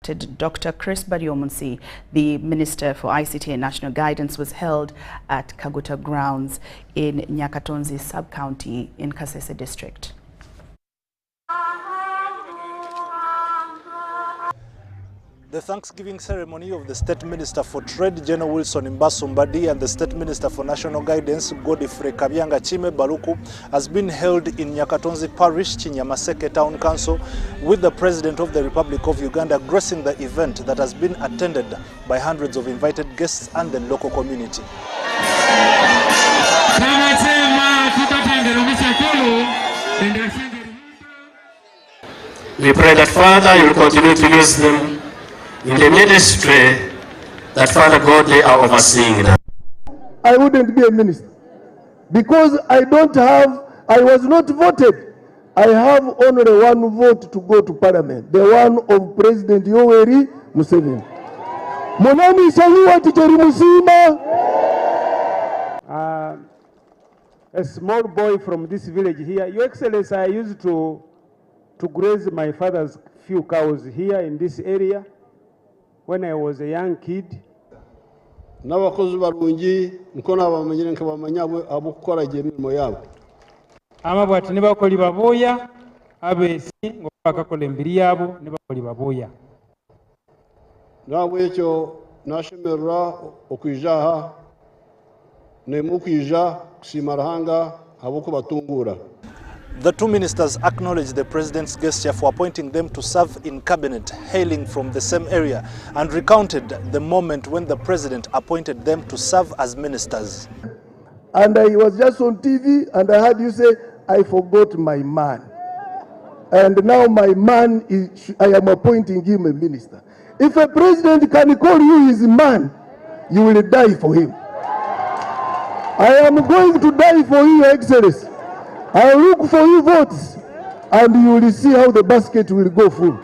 Dr. Chris Baryomunsi, the Minister for ICT and National Guidance, was held at Kaguta grounds in Nyakatonzi sub-county in Kasese district. The Thanksgiving ceremony of the State Minister for Trade, General Wilson Mbasumbadi, and the State Minister for National Guidance, Godfrey Kabyanga Chime Baluku, has been held in Nyakatonzi Parish, Chinyamaseke Town Council, with the President of the Republic of Uganda gracing the event that has been attended by hundreds of invited guests and the local community. We pray that Father, you will continue to use them in the ministry that Father God they are overseeing now. I wouldn't be a minister because I was not voted. I have only one vote to go to parliament, the one of President Yoweri Museveni. Monami Shaliwa Titori Musima. A small boy from this village here. Your Excellency, I used to graze my father's few cows here in this area when I was a young kid. N'abakozi barungi mukona abamenyere nkabamanya abo gukora imirimo yabo. Amabwati nibakoli baboya abesi ngo bakakola embiri yabo nibakoli baboya. Nawe ekyo nashemerera okwijaha nemukwija kusimarahanga abo kubatungura. The two ministers acknowledged the President's gesture for appointing them to serve in cabinet, hailing from the same area, and recounted the moment when the President appointed them to serve as ministers. And I was just on TV and I heard you say, I forgot my man. And now my man, I am appointing him a minister. If a president can call you his man, you will die for him. I am going to die for you, Your Excellency. I will look for you votes, and you will see how the basket will go full.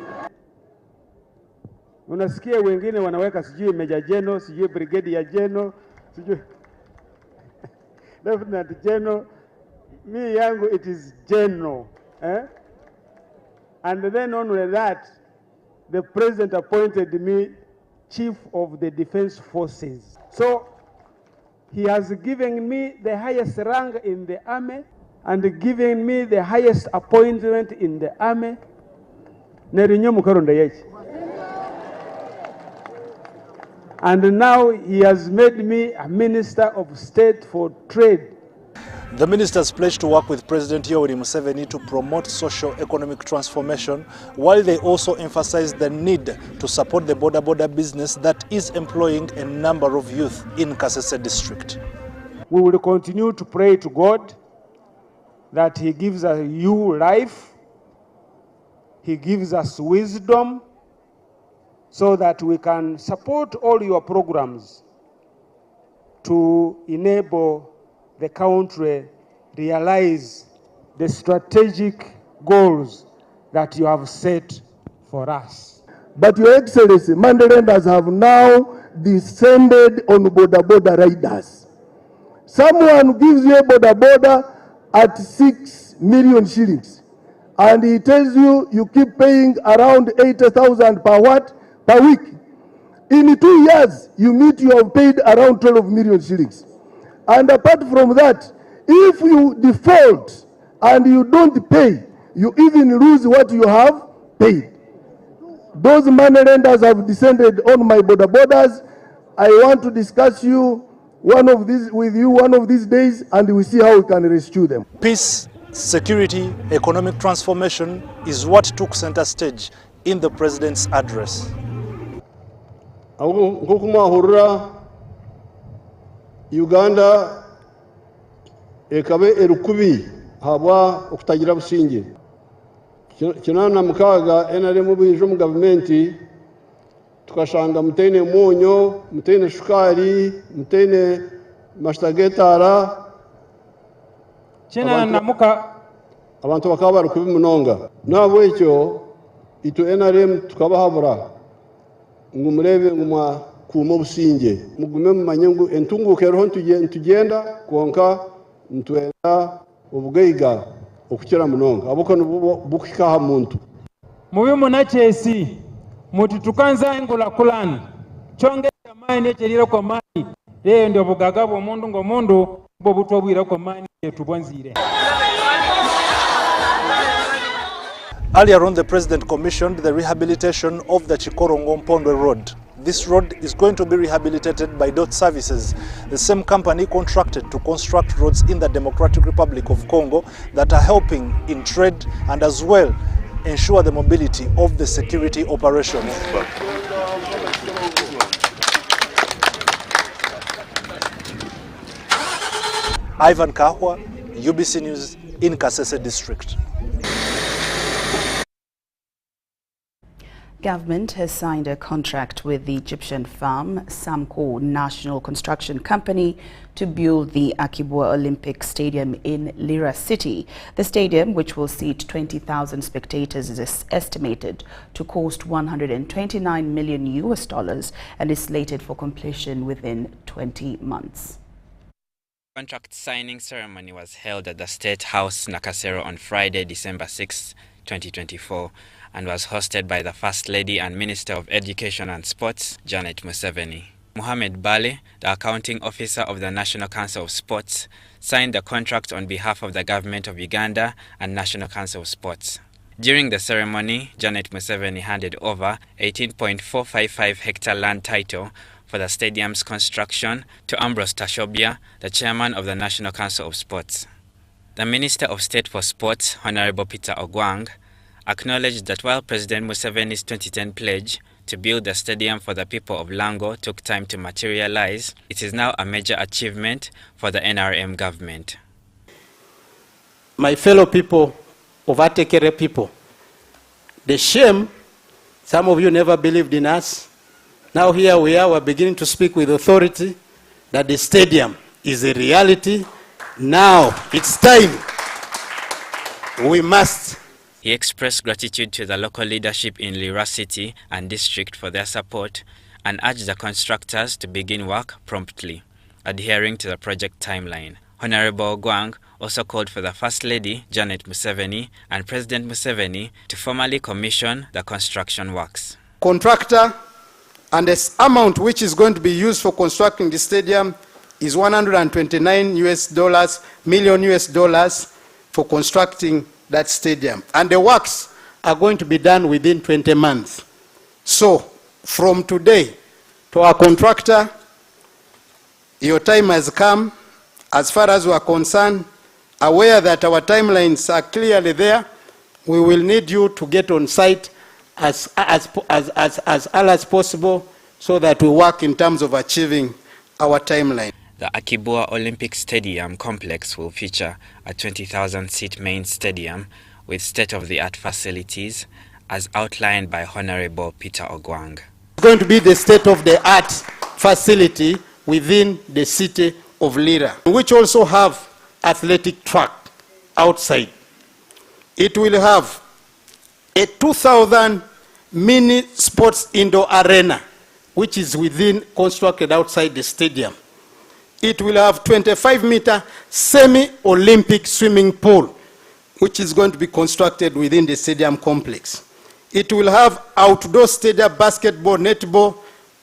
Unasikia wengine wanaweka sijui Major General, sijui Brigadier General, sijui Lieutenant General. Me yangu it is General. And then only that, the President appointed me Chief of the Defense Forces. So he has given me the highest rank in the army and giving me the highest appointment in the army. And now he has made me a Minister of State for Trade. The ministers pledged to work with President Yoweri Museveni to promote socio-economic transformation, while they also emphasized the need to support the border business that is employing a number of youth in Kasese district. We will continue to pray to God that He gives us you life, He gives us wisdom, so that we can support all your programs to enable the country realize the strategic goals that you have set for us. But Your Excellency, Mandalenders have now descended on border riders. Someone gives you a border at 6 million shillings, and he tells you you keep paying around 80,000 per week. In 2 years, you have paid around 12 million shillings. And apart from that, if you default and you don't pay, you even lose what you have paid. Those money lenders have descended on my borders. I want to discuss with you one of these days, and we see how we can rescue them. Peace, security, economic transformation is what took center stage in the President's address. Uganda ekabe erukubi habwa okutagira businge kinana mukaga NRM bijo mu government tukashanga mutene monyo mutene shukari mutene mastagetara kinana muka abantu bakaba barukubi munonga nabo ekyo ito NRM tukabahabura ngumurebe ngumwa kumo businge mugume mumanyengu entunguke roho ntugenda konka ntwenda ubugaiga okukira munonga aboko bukikaha muntu mubi munachesi muti tukanza enkulakulana kyongera maani ekyerira kwa maani leero ndio bugaga bw'omundu ng'omundu bwo butwabwira kwa maani etubwanzire. Earlier on, the President commissioned the rehabilitation of the Chikorongo-Mpondwe Road. This road is going to be rehabilitated by Dot Services, the same company contracted to construct roads in the Democratic Republic of Congo that are helping in trade and as well ensure the mobility of the security operations. Ivan Kahwa, UBC News in Kasese District. Government has signed a contract with the Egyptian firm Samco National Construction Company to build the Akibwa Olympic Stadium in Lira City. The stadium, which will seat 20,000 spectators, is estimated to cost $129 million and is slated for completion within 20 months. Contract signing ceremony was held at the State House, Nakasero, on Friday, December 6, 2024, and was hosted by the First Lady and Minister of Education and Sports, Janet Museveni. Mohamed Bale, the accounting officer of the National Council of Sports, signed the contract on behalf of the Government of Uganda and National Council of Sports. During the ceremony, Janet Museveni handed over 18.455 hectare land title for the stadium's construction to Ambrose Tashobia, the chairman of the National Council of Sports. The Minister of State for Sports, Honorable Peter Ogwang, acknowledged that while President Museveni's 2010 pledge to build the stadium for the people of Lango took time to materialize, it is now a major achievement for the NRM government. My fellow people of Atekere people, the shame, some of you never believed in us. Now here we are, we're beginning to speak with authority that the stadium is a reality. Now it's time. We must. He expressed gratitude to the local leadership in Lira City and District for their support and urged the constructors to begin work promptly, adhering to the project timeline. Honorable Ogwang also called for the First Lady, Janet Museveni, and President Museveni to formally commission the construction works. Contractor and the amount which is going to be used for constructing the stadium is $129 million for constructing that stadium. And the works are going to be done within 20 months. So, from today, to our contractor, your time has come. As far as we are concerned, aware that our timelines are clearly there, we will need you to get on site as early as possible so that we work in terms of achieving our timeline. The Akibwa Olympic Stadium complex will feature a 20,000-seat main stadium with state-of-the-art facilities as outlined by Honorable Peter Ogwang. It's going to be the state-of-the-art facility within the city of Lira, which also have athletic track outside. It will have a 2,000 mini sports indoor arena, which is constructed outside the stadium. It will have 25-meter semi-Olympic swimming pool, which is going to be constructed within the stadium complex. It will have outdoor stadium basketball, netball,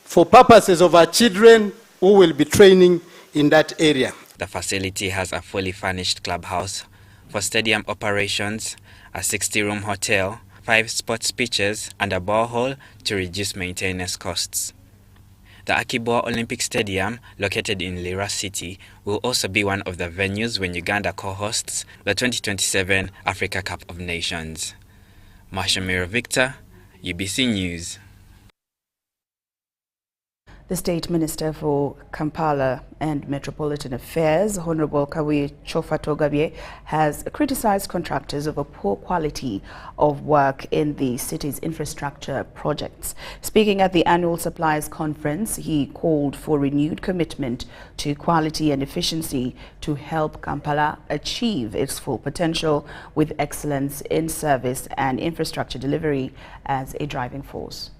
for purposes of our children who will be training in that area. The facility has a fully furnished clubhouse for stadium operations, a 60-room hotel, 5 sports pitches, and a borehole to reduce maintenance costs. The Akibwa Olympic Stadium, located in Lira City, will also be one of the venues when Uganda co-hosts the 2027 Africa Cup of Nations. Mashamiro Victor, UBC News. The State Minister for Kampala and Metropolitan Affairs, Honorable Kawi Chofa-Togabye, has criticized contractors over poor quality of work in the city's infrastructure projects. Speaking at the annual suppliers conference, he called for renewed commitment to quality and efficiency to help Kampala achieve its full potential, with excellence in service and infrastructure delivery as a driving force.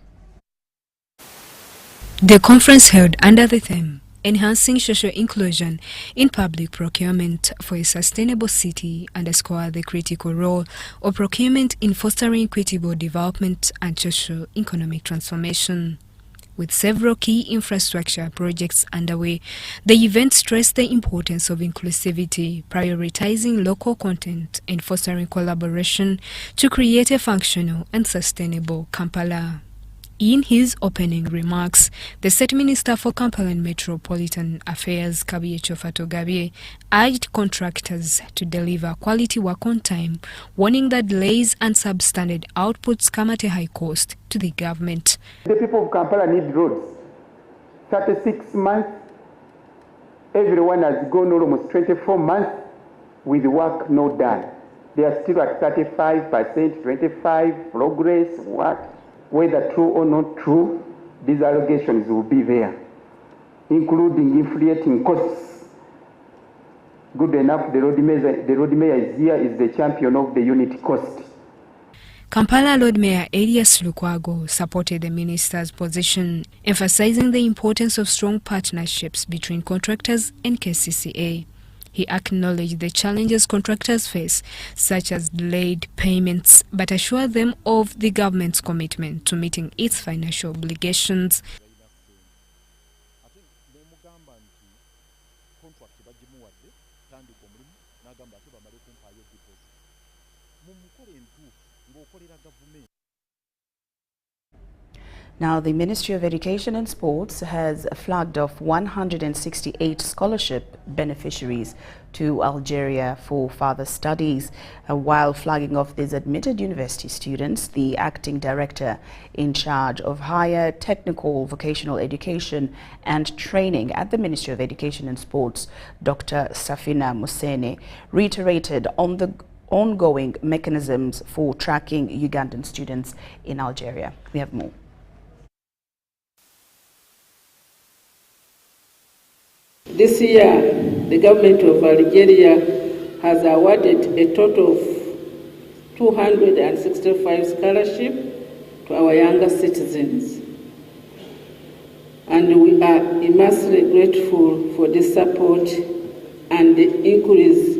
The conference held under the theme, enhancing social inclusion in public procurement for a sustainable city, underscore the critical role of procurement in fostering equitable development and socio-economic transformation. With several key infrastructure projects underway, the event stressed the importance of inclusivity, prioritizing local content and fostering collaboration to create a functional and sustainable Kampala. In his opening remarks, the State Minister for Kampala and Metropolitan Affairs, Kabuye Chofa urged contractors to deliver quality work on time, warning that delays and substandard outputs come at a high cost to the government. The people of Kampala need roads. 36 months, everyone has gone almost 24 months with work not done. They are still at 35%, 25%, progress, what? Whether true or not true, these allegations will be there, including inflating costs. Good enough, the road mayor is here, is the champion of the unit cost. Kampala Lord Mayor Elias Lukwago supported the minister's position, emphasizing the importance of strong partnerships between contractors and KCCA. He acknowledged the challenges contractors face, such as delayed payments, but assured them of the government's commitment to meeting its financial obligations. Now, the Ministry of Education and Sports has flagged off 168 scholarship beneficiaries to Algeria for further studies. While flagging off these admitted university students, the acting director in charge of higher technical vocational education and training at the Ministry of Education and Sports, Dr. Safina Musene, reiterated on the ongoing mechanisms for tracking Ugandan students in Algeria. We have more. This year, the government of Algeria has awarded a total of 265 scholarships to our younger citizens. And we are immensely grateful for this support and the increase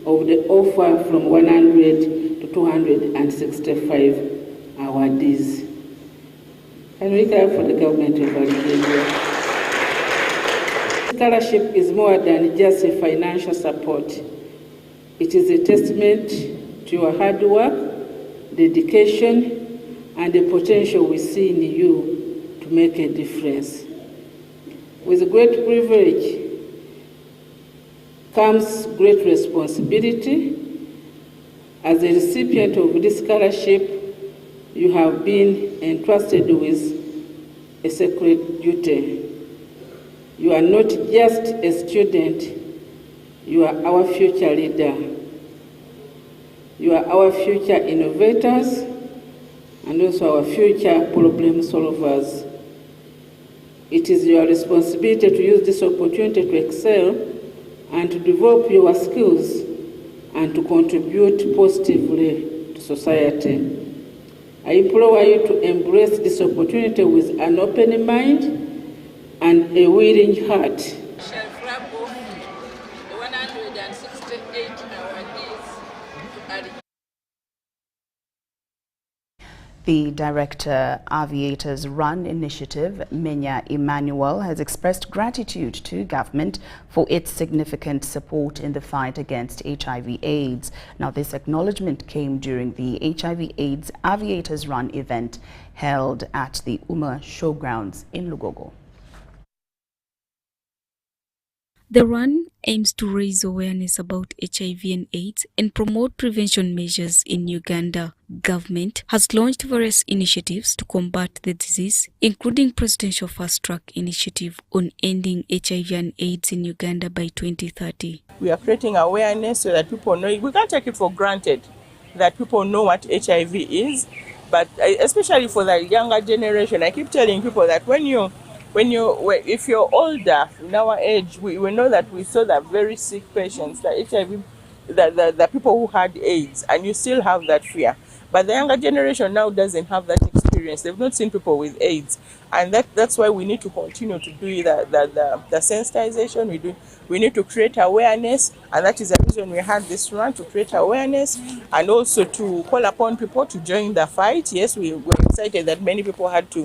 of the offer from 100 to 265 awardees. Can we clap for the government of Algeria? Scholarship is more than just a financial support. It is a testament to your hard work, dedication, and the potential we see in you to make a difference. With great privilege comes great responsibility. As a recipient of this scholarship, you have been entrusted with a sacred duty. You are not just a student, you are our future leader. You are our future innovators and also our future problem solvers. It is your responsibility to use this opportunity to excel and to develop your skills and to contribute positively to society. I implore you to embrace this opportunity with an open mind and a willing heart. The Director, Aviators Run Initiative, Menya Emmanuel, has expressed gratitude to government for its significant support in the fight against HIV/AIDS. Now, this acknowledgement came during the HIV/AIDS Aviators Run event held at the Uma Showgrounds in Lugogo. The run aims to raise awareness about HIV and AIDS and promote prevention measures in Uganda. Government has launched various initiatives to combat the disease, including Presidential Fast Track Initiative on ending HIV and AIDS in Uganda by 2030. We are creating awareness so that people know. We can't take it for granted that people know what HIV is, but especially for the younger generation, I keep telling people that if you're older, in our age, we know that we saw that very sick patients, the HIV, the people who had AIDS, and you still have that fear. But the younger generation now doesn't have that experience. experience. They've not seen people with AIDS. And that's why we need to continue to do the sensitization. We need to create awareness, and that is the reason we had this run, to create awareness and also to call upon people to join the fight. Yes, we were excited that many people had to.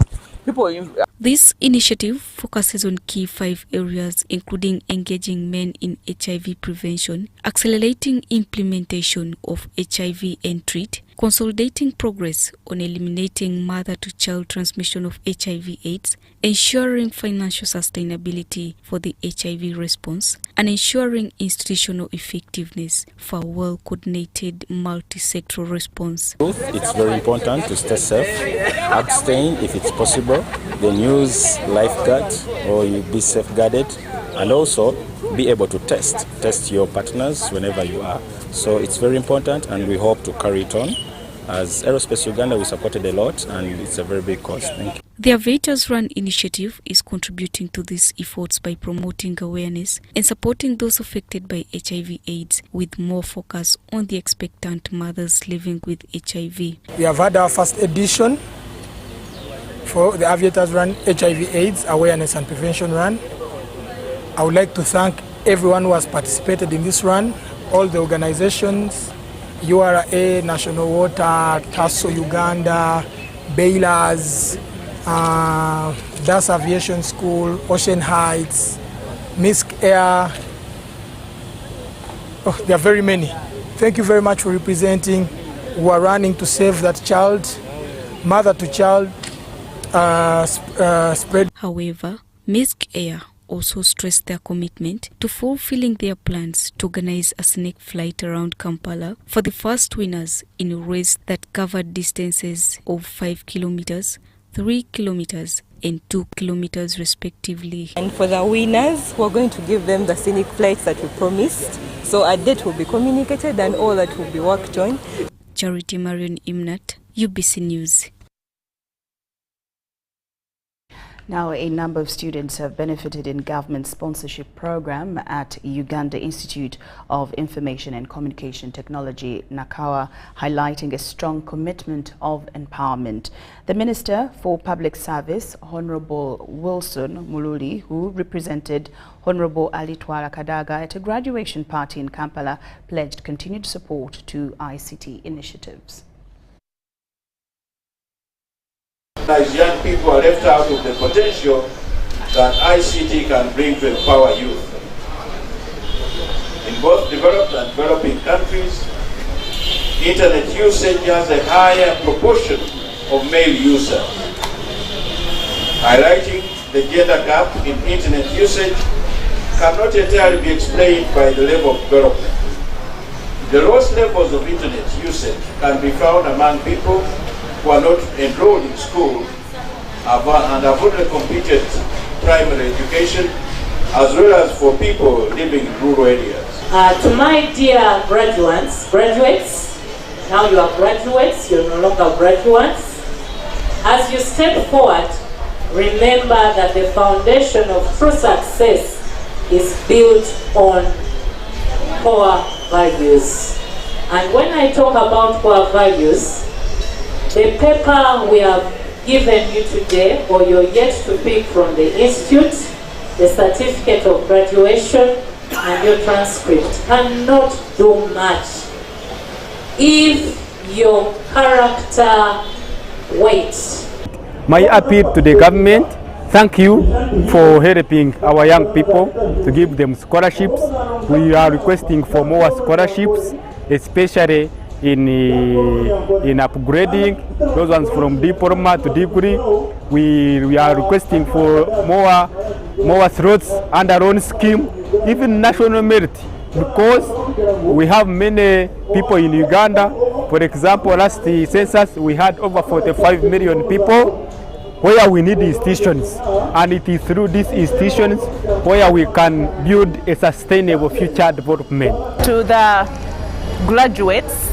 This initiative focuses on key 5 areas, including engaging men in HIV prevention, accelerating implementation of HIV and treat, consolidating progress on eliminating mother-to-child transmission of HIV/AIDS, ensuring financial sustainability for the HIV response, and ensuring institutional effectiveness for a well-coordinated multi-sectoral response. It's very important to stay safe, abstain if it's possible, then use lifeguards or you be safeguarded, and also be able to test your partners whenever you are. So it's very important, and we hope to carry it on. As Aerospace Uganda, we supported a lot, and it's a very big cause. Thank you. The Aviators Run initiative is contributing to these efforts by promoting awareness and supporting those affected by HIV/AIDS, with more focus on the expectant mothers living with HIV. We have had our first edition for the Aviators Run HIV/AIDS Awareness and Prevention Run. I would like to thank everyone who has participated in this run, all the organizations, URA, National Water, TASO Uganda, Bailers, Das Aviation School, Ocean Heights, Misk Air. Oh, there are very many. Thank you very much for representing who are running to save that child, mother to child spread. However, Misk Air also stressed their commitment to fulfilling their plans to organize a snake flight around Kampala for the first winners in a race that covered distances of 5 kilometers, 3 kilometers, and 2 kilometers respectively. And for the winners, we're going to give them the scenic flights that we promised. So a date will be communicated and all that will be worked on. Charity Marion Imnat, UBC News. Now, a number of students have benefited in government sponsorship program at Uganda Institute of Information and Communication Technology, Nakawa, highlighting a strong commitment of empowerment. The Minister for Public Service, Honorable Wilson Mululi, who represented Honorable Alitwala Kadaga at a graduation party in Kampala, pledged continued support to ICT initiatives. As young people are left out of the potential that ICT can bring to empower youth. In both developed and developing countries, internet usage has a higher proportion of male users. Highlighting the gender gap in internet usage cannot entirely be explained by the level of development. The lowest levels of internet usage can be found among people who are not enrolled in school and have only completed primary education, as well as for people living in rural areas. To my dear graduates, now you are graduates, you're no longer graduates. As you step forward, remember that the foundation of true success is built on core values. And when I talk about core values, the paper we have given you today, or you're yet to pick from the institute, the certificate of graduation and your transcript, cannot do much if your character waits. My appeal to the government, thank you for helping our young people to give them scholarships. We are requesting for more scholarships, especially in upgrading those ones from diploma to degree. We are requesting for more slots under loan scheme, even national merit, because we have many people in Uganda. For example, last census we had over 45 million people, where we need institutions, and it is through these institutions where we can build a sustainable future development. To the graduates,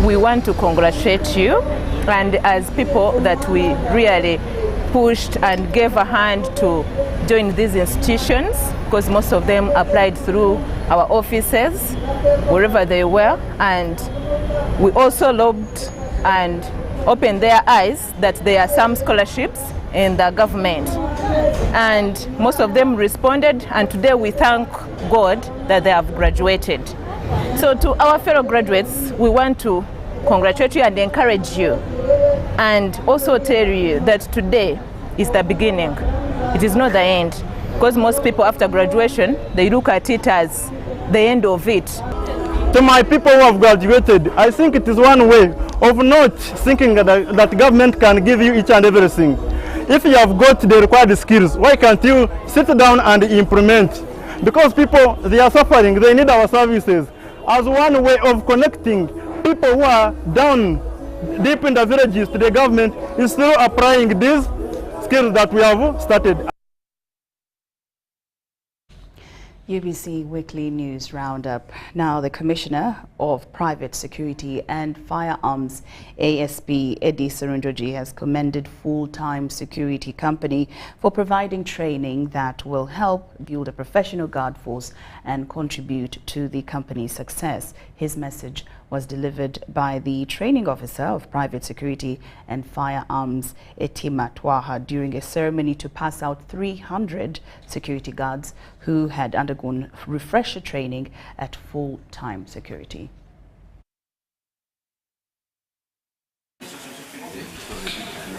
we want to congratulate you, and as people that we really pushed and gave a hand to join these institutions, because most of them applied through our offices wherever they were, and we also lobbied and opened their eyes that there are some scholarships in the government. And most of them responded, and today we thank God that they have graduated. So to our fellow graduates, we want to congratulate you and encourage you, and also tell you that today is the beginning. It is not the end, because most people after graduation, they look at it as the end of it. To my people who have graduated, I think it is one way of not thinking that government can give you each and everything. If you have got the required skills, why can't you sit down and implement? Because people, they are suffering, they need our services. As one way of connecting people who are down deep in the villages to the government is through applying these skills that we have started. UBC Weekly News Roundup. Now, the Commissioner of Private Security and Firearms, ASP Eddie Serunjoji, has commended Full-Time Security Company for providing training that will help build a professional guard force and contribute to the company's success. His message was delivered by the training officer of Private Security and Firearms, Etima Twaha, during a ceremony to pass out 300 security guards who had undergone refresher training at Full-Time Security.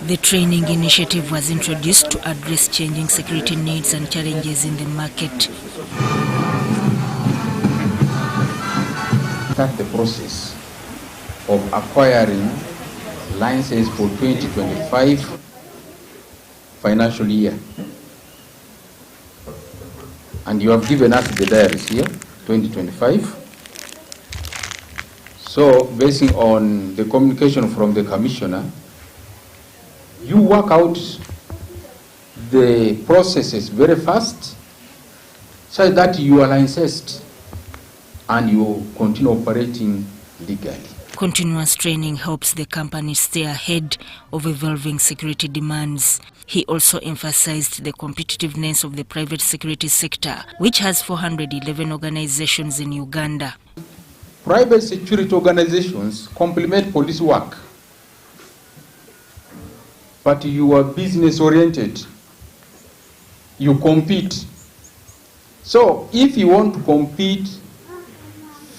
The training initiative was introduced to address changing security needs and challenges in the market. Start the process of acquiring licenses for 2025 financial year. And you have given us the diaries here, 2025. So, based on the communication from the Commissioner, you work out the processes very fast so that you are licensed and you continue operating legally. Continuous training helps the company stay ahead of evolving security demands. He also emphasized the competitiveness of the private security sector, which has 411 organizations in Uganda. Private security organizations complement police work, but you are business oriented. You compete. So if you want to compete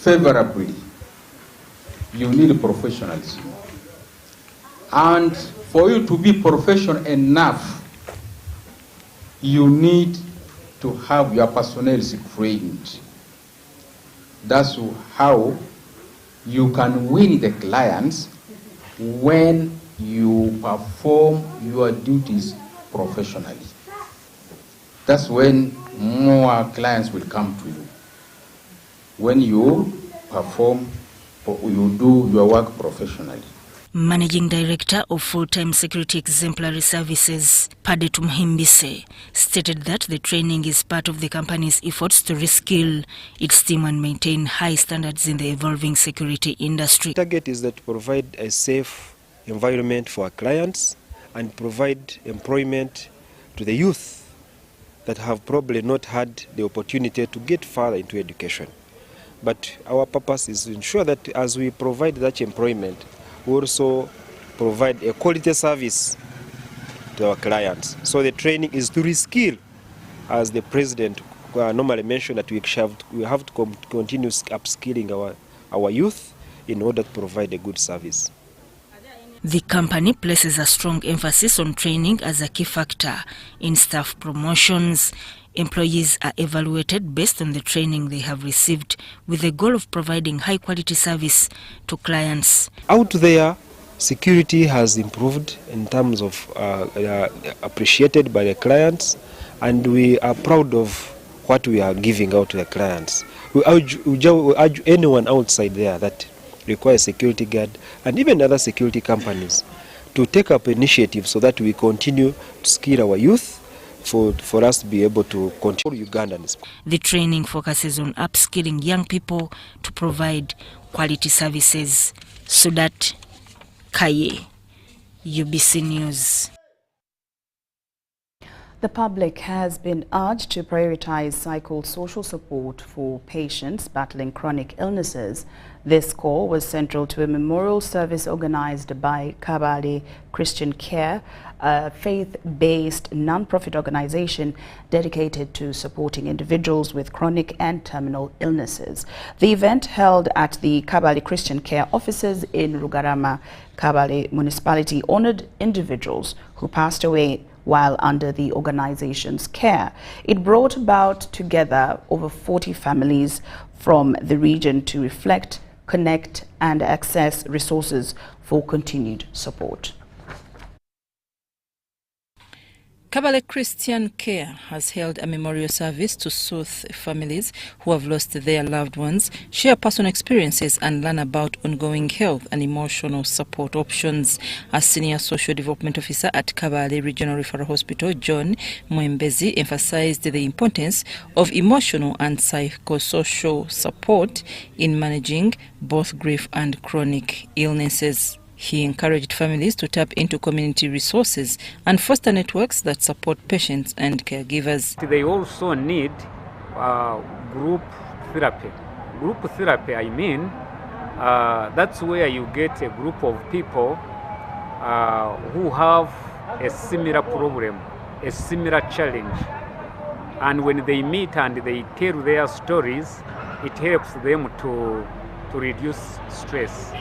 favorably, you need professionalism. And for you to be professional enough, you need to have your personnel trained. That's how you can win the clients when you perform your duties professionally. That's when more clients will come to you. When you perform, you do your work professionally. Managing Director of Full-Time Security Exemplary Services, Padetu Mhimbise, stated that the training is part of the company's efforts to reskill its team and maintain high standards in the evolving security industry. The target is that to provide a safe environment for our clients and provide employment to the youth that have probably not had the opportunity to get further into education. But our purpose is to ensure that as we provide that employment, we also provide a quality service to our clients. So the training is to reskill, as the President normally mentioned, that we have to continue upskilling our youth in order to provide a good service. The company places a strong emphasis on training as a key factor in staff promotions. Employees are evaluated based on the training they have received with the goal of providing high-quality service to clients. Out there, security has improved in terms of appreciated by the clients, and we are proud of what we are giving out to the clients. We urge anyone outside there that requires security guard and even other security companies to take up initiatives so that we continue to skill our youth for us to be able to continue Ugandans. The training focuses on upskilling young people to provide quality services. Sudat Kaye, UBC News. The public has been urged to prioritize psychosocial support for patients battling chronic illnesses. This call was central to a memorial service organized by Kabale Christian Care, a faith-based non-profit organization dedicated to supporting individuals with chronic and terminal illnesses. The event, held at the Kabale Christian Care offices in Rugarama, Kabale municipality, honored individuals who passed away while under the organization's care. It brought about together over 40 families from the region to reflect, connect, and access resources for continued support. Kabale Christian Care has held a memorial service to soothe families who have lost their loved ones, share personal experiences, and learn about ongoing health and emotional support options. As Senior Social Development Officer at Kabale Regional Referral Hospital, John Mwembezi, emphasized the importance of emotional and psychosocial support in managing both grief and chronic illnesses. He encouraged families to tap into community resources and foster networks that support patients and caregivers. They also need group therapy. Group therapy, I mean, that's where you get a group of people who have a similar problem, a similar challenge. And when they meet and they tell their stories, it helps them to reduce stress.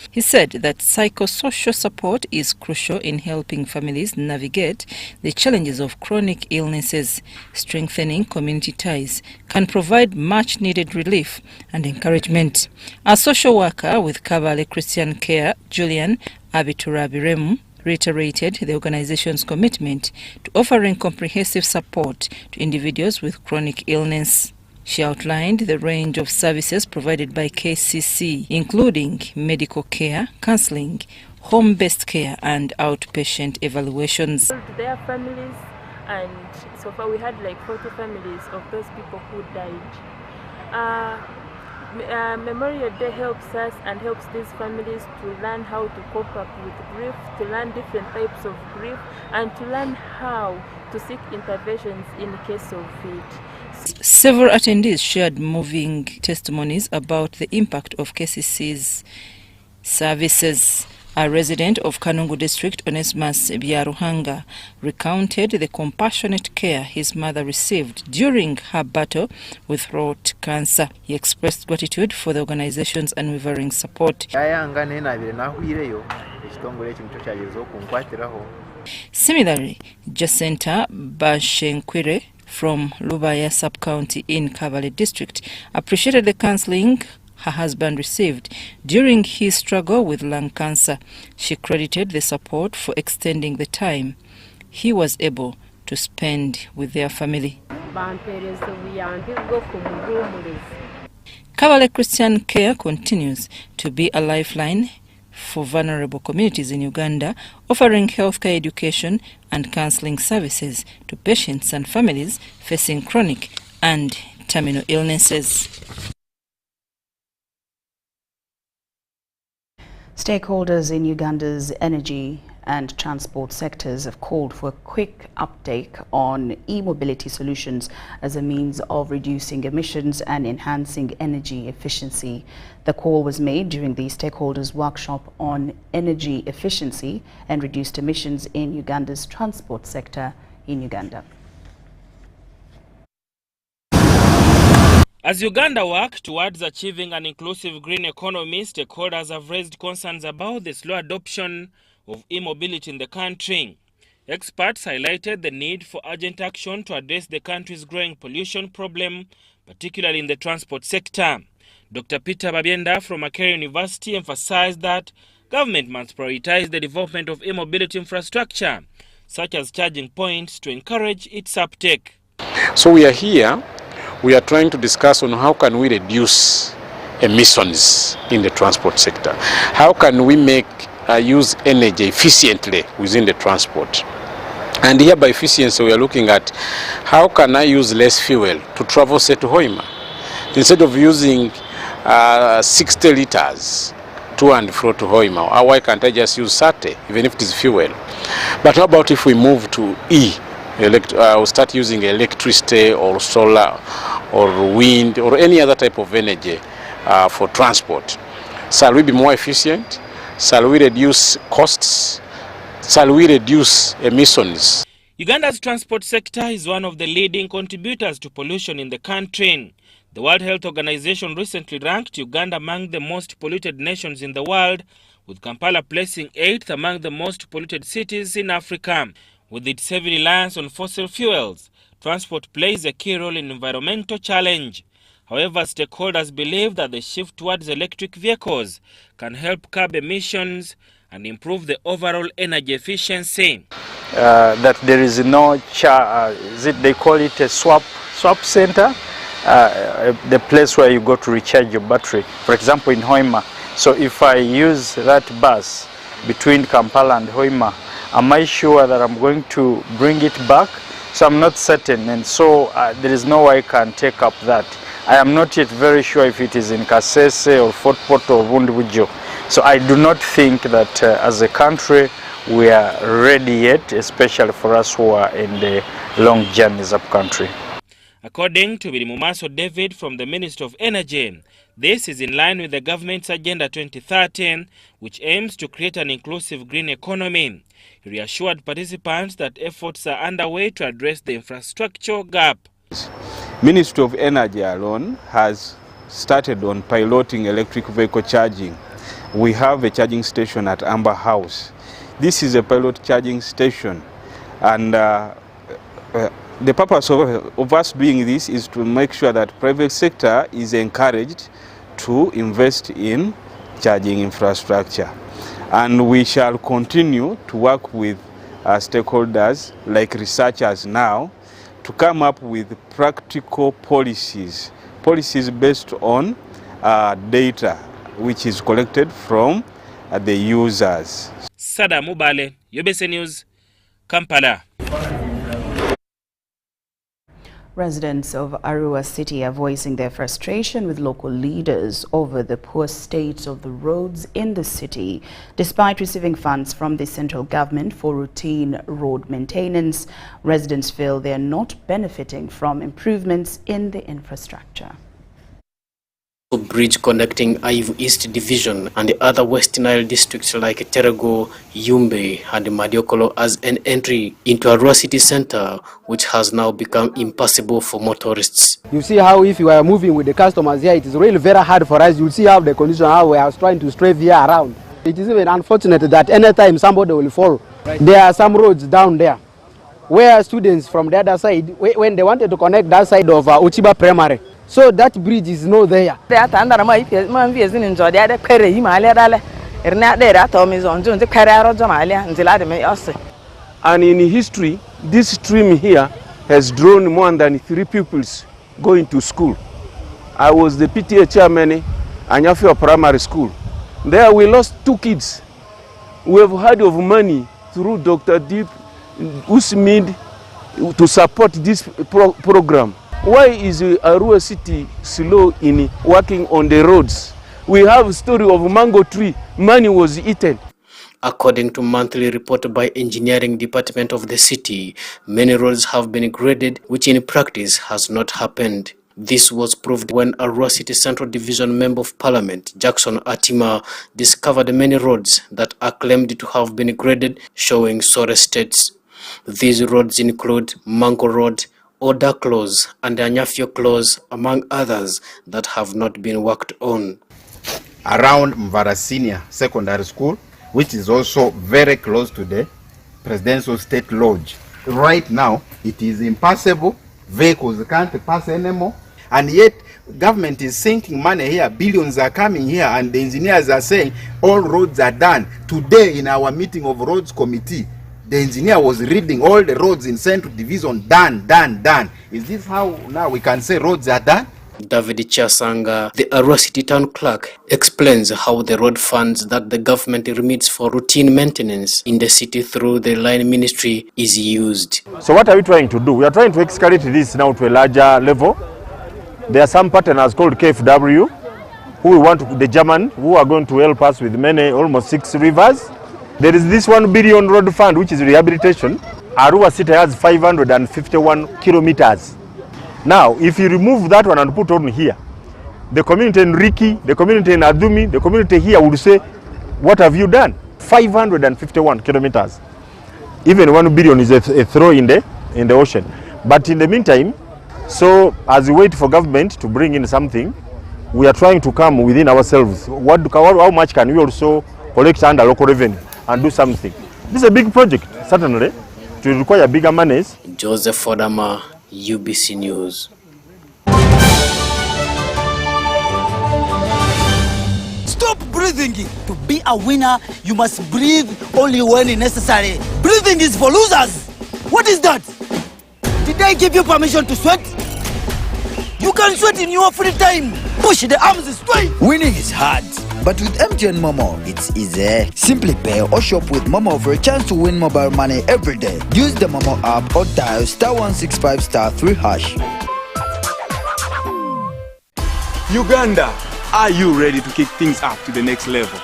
He said that psychosocial support is crucial in helping families navigate the challenges of chronic illnesses. Strengthening community ties can provide much-needed relief and encouragement. A social worker with Kabale Christian Care, Julian Abiturabiremu, reiterated the organization's commitment to offering comprehensive support to individuals with chronic illness. She outlined the range of services provided by KCC, including medical care, counseling, home-based care, and outpatient evaluations. Their families, and so far we had like 40 families of those people who died. Memorial Day helps us and helps these families to learn how to cope up with grief, to learn different types of grief, and to learn how to seek interventions in case of it. Several attendees shared moving testimonies about the impact of KCC's services. A resident of Kanungu district, Onesmus Byaruhanga, recounted the compassionate care his mother received during her battle with throat cancer. He expressed gratitude for the organization's unwavering support. Similarly, Jacinta Bashenkwire from Lubaya sub-county in Kabale district appreciated the counseling her husband received during his struggle with lung cancer. She credited the support for extending the time he was able to spend with their family. Kabale Christian Care continues to be a lifeline for vulnerable communities in Uganda, offering healthcare education and counseling services to patients and families facing chronic and terminal illnesses. Stakeholders in Uganda's energy and transport sectors have called for a quick uptake on e-mobility solutions as a means of reducing emissions and enhancing energy efficiency. The call was made during the stakeholders' workshop on energy efficiency and reduced emissions in Uganda's transport sector in Uganda. As Uganda works towards achieving an inclusive green economy, stakeholders have raised concerns about the slow adoption of e-mobility in the country. Experts highlighted the need for urgent action to address the country's growing pollution problem, particularly in the transport sector. Dr. Peter Babienda from Makerere University emphasized that government must prioritize the development of e-mobility infrastructure, such as charging points, to encourage its uptake. So we are here, we are trying to discuss on how can we reduce emissions in the transport sector. How can we make use energy efficiently within the transport. And here by efficiency we are looking at how can I use less fuel to travel say to Hoima. Instead of using 60 liters to and fro to Hoima, why can't I just use 30 even if it is fuel? But how about if we move to E or start using electricity or solar or wind or any other type of energy for transport? Shall we be more efficient? Shall we reduce costs? Shall we reduce emissions? Uganda's transport sector is one of the leading contributors to pollution in the country. The World Health Organization recently ranked Uganda among the most polluted nations in the world, with Kampala placing 8th among the most polluted cities in Africa. With its heavy reliance on fossil fuels, transport plays a key role in environmental challenge. However, stakeholders believe that the shift towards electric vehicles can help curb emissions and improve the overall energy efficiency. That there is no, they call it a swap center, the place where you go to recharge your battery. For example, in Hoima. So if I use that bus between Kampala and Hoima, am I sure that I'm going to bring it back? So I'm not certain, and so there is no way I can take up that. I am not yet very sure if it is in Kasese or Fort Portal or Bundibujo. So I do not think that as a country we are ready yet, especially for us who are in the long journeys up country. According to Birimumaso David from the Ministry of Energy, this is in line with the government's Agenda 2013, which aims to create an inclusive green economy. He reassured participants that efforts are underway to address the infrastructure gap. Ministry of Energy alone has started on piloting electric vehicle charging. We have a charging station at Amber House. This is a pilot charging station, and the purpose of us doing this is to make sure that private sector is encouraged to invest in charging infrastructure. And we shall continue to work with stakeholders like researchers now to come up with practical policies based on data which is collected from the users. Sada Mubale, UBC News, Kampala. Residents of Arua City are voicing their frustration with local leaders over the poor state of the roads in the city. Despite receiving funds from the central government for routine road maintenance, residents feel they are not benefiting from improvements in the infrastructure. Bridge connecting Aivu East Division and the other West Nile districts like Terego, Yumbe and Madiokolo as an entry into Arua city center, which has now become impassable for motorists. You see how if you are moving with the customers here, it is really very hard for us. You see how the condition, how we are trying to stray here around. It is even unfortunate that anytime somebody will fall. There are some roads down there where students from the other side, when they wanted to connect that side of Uchiba Primary, so that bridge is not there. And in history, this stream here has drawn more than 3 pupils going to school. I was the PTA chairman at Anyafio Primary School. There we lost 2 kids. We have heard of money through Dr. Deep Usmid to support this program. Why is Arua City slow in working on the roads? We have a story of mango tree, money was eaten. According to monthly report by engineering department of the city, many roads have been graded, which in practice has not happened. This was proved when Arua City Central Division Member of Parliament, Jackson Atima, discovered many roads that are claimed to have been graded, showing sorry states. These roads include Mango Road, Oda Close and Anyafio Close, among others that have not been worked on. Around Mvara Senior Secondary School, which is also very close to the Presidential State Lodge. Right now, it is impassable. Vehicles can't pass anymore. And yet, government is sinking money here. Billions are coming here, and the engineers are saying all roads are done. Today, in our meeting of roads committee, the engineer was reading all the roads in Central Division, done. Is this how now we can say roads are done? David Chasanga, the Arua City Town Clerk, explains how the road funds that the government remits for routine maintenance in the city through the line ministry is used. So what are we trying to do? We are trying to escalate this now to a larger level. There are some partners called KFW, who we want the German, who are going to help us with almost 6 rivers. There is this 1 billion road fund, which is rehabilitation. Arua City has 551 kilometers. Now, if you remove that one and put on here, the community in Riki, the community in Adumi, the community here would say, what have you done? 551 kilometers. Even 1 billion is a throw in the ocean. But in the meantime, so as we wait for government to bring in something, we are trying to come within ourselves. How much can we also collect under local revenue and do something? This is a big project, certainly. It will require bigger monies. Joseph Fodama, UBC News. Stop breathing. To be a winner, you must breathe only when necessary. Breathing is for losers. What is that? Did I give you permission to sweat? You can sweat in your free time. Push the arms straight. Winning is hard, but with MTN Momo, it's easy. Simply pay or shop with Momo for a chance to win mobile money every day. Use the Momo app or dial *165*3#. Uganda, are you ready to kick things up to the next level?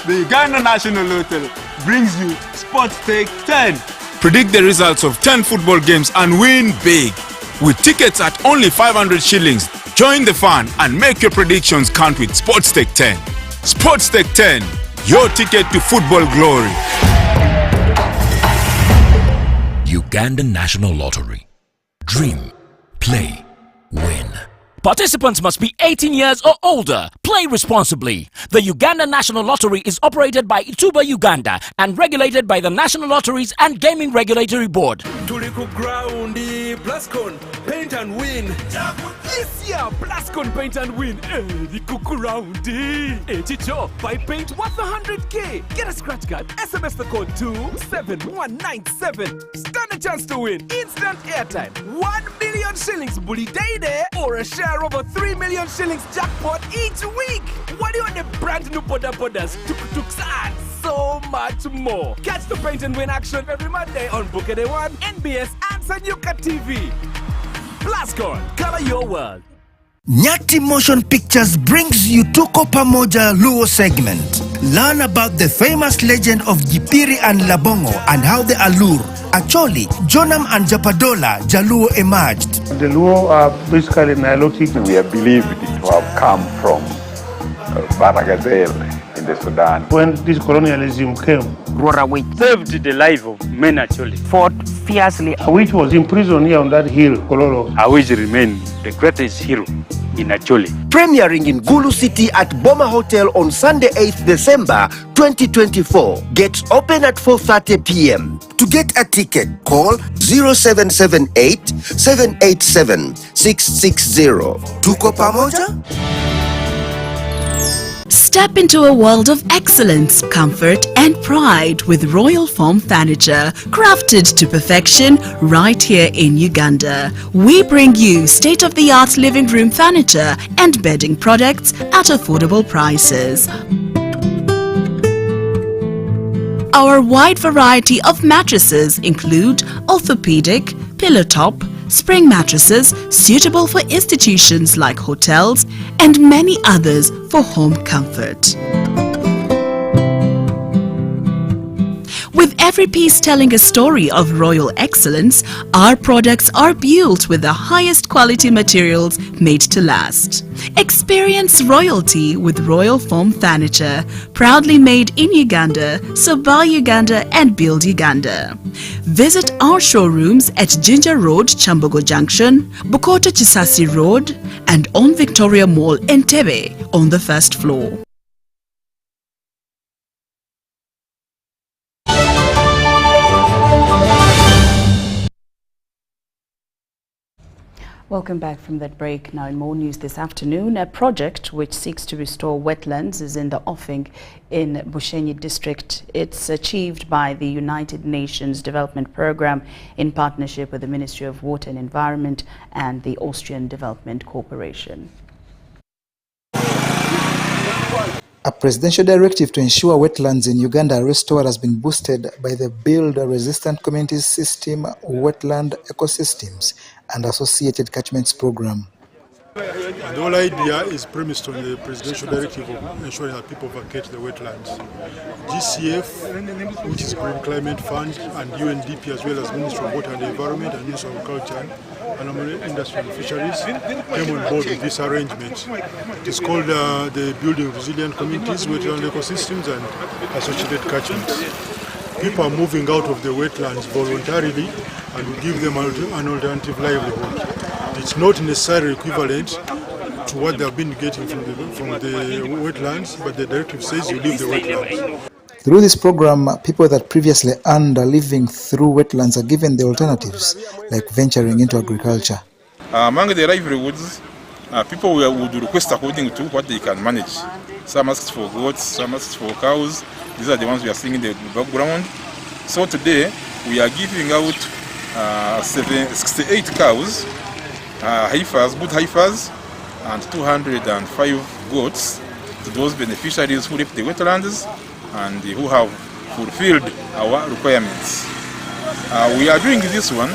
The Uganda National Lottery brings you Sports Stake 10. Predict the results of 10 football games and win big. With tickets at only 500 shillings, join the fun and make your predictions count with Sports Stake 10. Sports Stake 10, your ticket to football glory. Uganda National Lottery. Dream, play, win. Participants must be 18 years or older. Play responsibly. The Uganda National Lottery is operated by Ituba Uganda and regulated by the National Lotteries and Gaming Regulatory Board. Tuliku Groundi, Plascon, Paint and Win. Yes, yeah, Plascon Paint and Win. Tuliku Groundi. Chicho, buy paint worth 100K. Get a scratch card. SMS the code 27197. Stand a chance to win instant airtime, 1 million shillings bully day there, or a share over 3 million shillings jackpot each week. What do you want the brand new Podas, tuk-tuks, and so much more? Catch the Paint and Win action every Monday on Bukede One, NBS, and Sanyuka TV. Plascon, color your world. Nyati Motion Pictures brings you Tuko Pamoja Luo segment. Learn about the famous legend of Jipiri and Labongo and how the Alur, Acholi, Jonam and Japadola Jaluo emerged. The Luo are basically Nilotic. We are believed to have come from Baragazel in the Sudan. When this colonialism came, Rorawit saved the life of men actually. Fought fiercely. Which was imprisoned here on that hill, Kololo. Which remained the greatest hero in Acholi. Premiering in Gulu City at Boma Hotel on Sunday 8th December 2024. Gets open at 4:30 p.m. To get a ticket, call 0778 787 660. Tuko Pamoja? Step into a world of excellence, comfort and pride with Royal Foam Furniture, crafted to perfection right here in Uganda. We bring you state-of-the-art living room furniture and bedding products at affordable prices. Our wide variety of mattresses include orthopedic, pillow top, spring mattresses suitable for institutions like hotels, and many others for home comfort. With every piece telling a story of royal excellence, our products are built with the highest quality materials made to last. Experience royalty with Royal Foam Furniture, proudly made in Uganda, so buy Uganda and build Uganda. Visit our showrooms at Ginger Road, Chambogo Junction, Bukoto Chisasi Road, and on Victoria Mall, Entebbe, on the first floor. Welcome back from that break. Now in more news this afternoon, a project which seeks to restore wetlands is in the offing in Bushenyi district. It's achieved by the United Nations Development Programme in partnership with the Ministry of Water and Environment and the Austrian Development Corporation. A presidential directive to ensure wetlands in Uganda are restored has been boosted by the Build a Resistant Communities System, Wetland Ecosystems and Associated Catchments Program. The whole idea is premised on the presidential directive of ensuring that people vacate the wetlands. GCF, which is Green Climate Fund, and UNDP, as well as Ministry of Water and Environment and Ministry of Agriculture and Industry and Fisheries, came on board with this arrangement. It is called the Building Resilient Communities, Wetland Ecosystems and Associated Catchments. People are moving out of the wetlands voluntarily, and we give them an alternative livelihood. It's not necessarily equivalent to what they have been getting from the wetlands, but the directive says you leave the wetlands. Through this program, people that previously earned a living through wetlands are given the alternatives, like venturing into agriculture. Among the livelihoods, people would request according to what they can manage. Some ask for goats, some ask for cows. These are the ones we are seeing in the background. So today, we are giving out 68 cows, heifers, good heifers, and 205 goats to those beneficiaries who left the wetlands and who have fulfilled our requirements. We are doing this one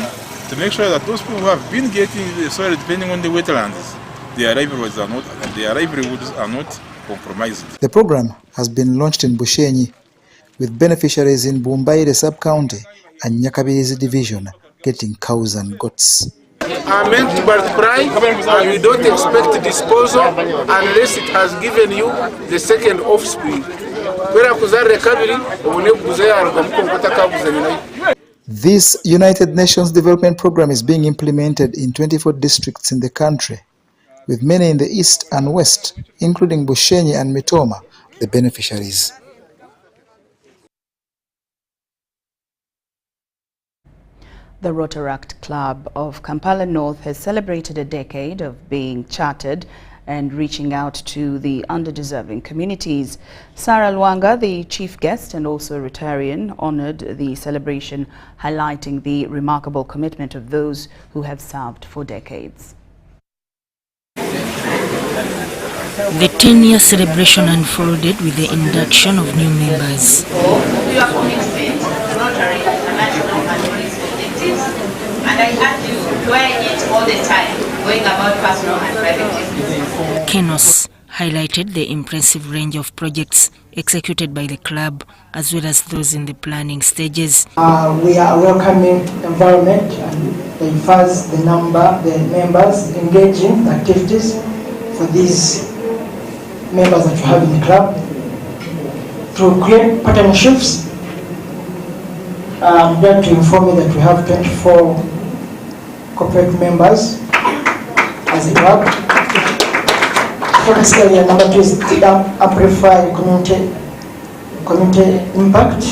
to make sure that those people who have been getting the soil depending on the wetlands, their livelihoods are not compromised. The program has been launched in Bushenyi, with beneficiaries in Bumbaire sub-county and Nyakabirizi division getting cows and goats. Are meant to multiply, and we don't expect disposal unless it has given you the second offspring. This United Nations Development Program is being implemented in 24 districts in the country, with many in the east and west, including Bushenyi and Mitoma, the beneficiaries. The Rotaract Club of Kampala North has celebrated a decade of being chartered and reaching out to the underdeserving communities. Sarah Luanga, the chief guest and also Rotarian, honored the celebration, highlighting the remarkable commitment of those who have served for decades. The 10-year celebration unfolded with the induction of new members. And I ask you, doing it all the time, going about personal and private business. Kenos highlighted the impressive range of projects executed by the club, as well as those in the planning stages. We are a welcoming environment, and they emphasize the members engaging activities for these members that you have in the club to create partnerships. I'm glad to inform you that we have 24 corporate members as a club. Focus area number 2 is to amplify community impact,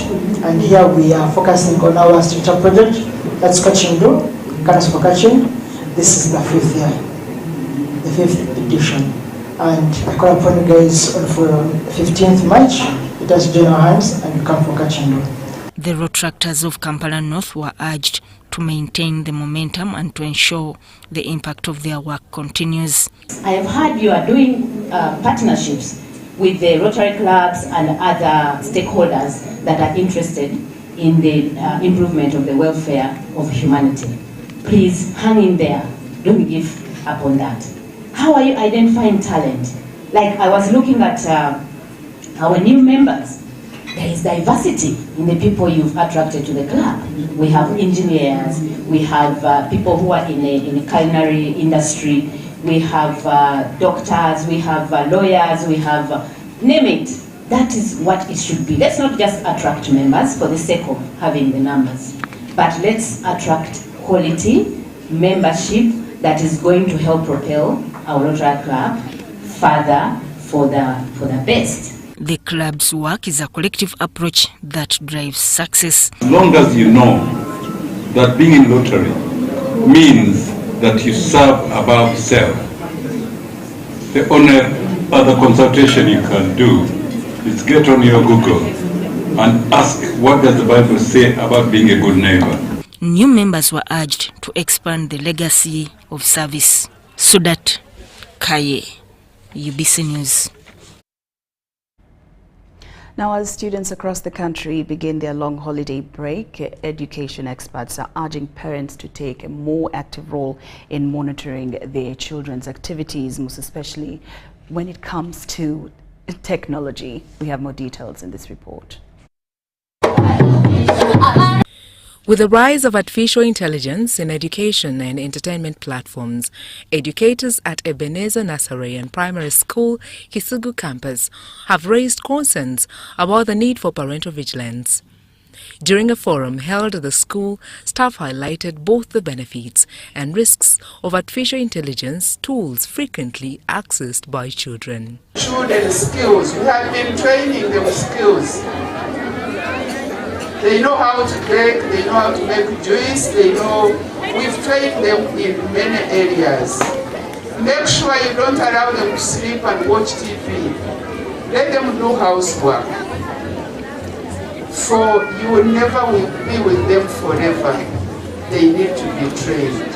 and here we are focusing on our structure project. That's Kachindu, Canvas for Kachin. This is the 5th year, the 5th edition, and I call upon you guys for 15th March. It has join our hands and you come for Kachindu. The Rotaractors of Kampala North were urged to maintain the momentum and to ensure the impact of their work continues. I have heard you are doing partnerships with the Rotary clubs and other stakeholders that are interested in the improvement of the welfare of humanity. Please hang in there. Don't give up on that. How are you identifying talent? Like I was looking at our new members. There is diversity in the people you've attracted to the club. We have engineers, we have people who are in the culinary industry, we have doctors, we have lawyers, we have, name it. That is what it should be. Let's not just attract members for the sake of having the numbers, but let's attract quality membership that is going to help propel our Rotary Club further for the best. The club's work is a collective approach that drives success. As long as you know that being in Rotary means that you serve above self, the only other consultation you can do is get on your Google and ask what does the Bible say about being a good neighbor. New members were urged to expand the legacy of service. Sudat Kaye, UBC News. Now, as students across the country begin their long holiday break, education experts are urging parents to take a more active role in monitoring their children's activities, most especially when it comes to technology. We have more details in this report. With the rise of artificial intelligence in education and entertainment platforms, educators at Ebenezer Nursery and Primary School, Kisugu campus, have raised concerns about the need for parental vigilance. During a forum held at the school, staff highlighted both the benefits and risks of artificial intelligence tools frequently accessed by children. Children skills, we have been training them skills. They know how to bake, they know how to make juice, we've trained them in many areas. Make sure you don't allow them to sleep and watch TV. Let them do housework. For you will never be with them forever. They need to be trained.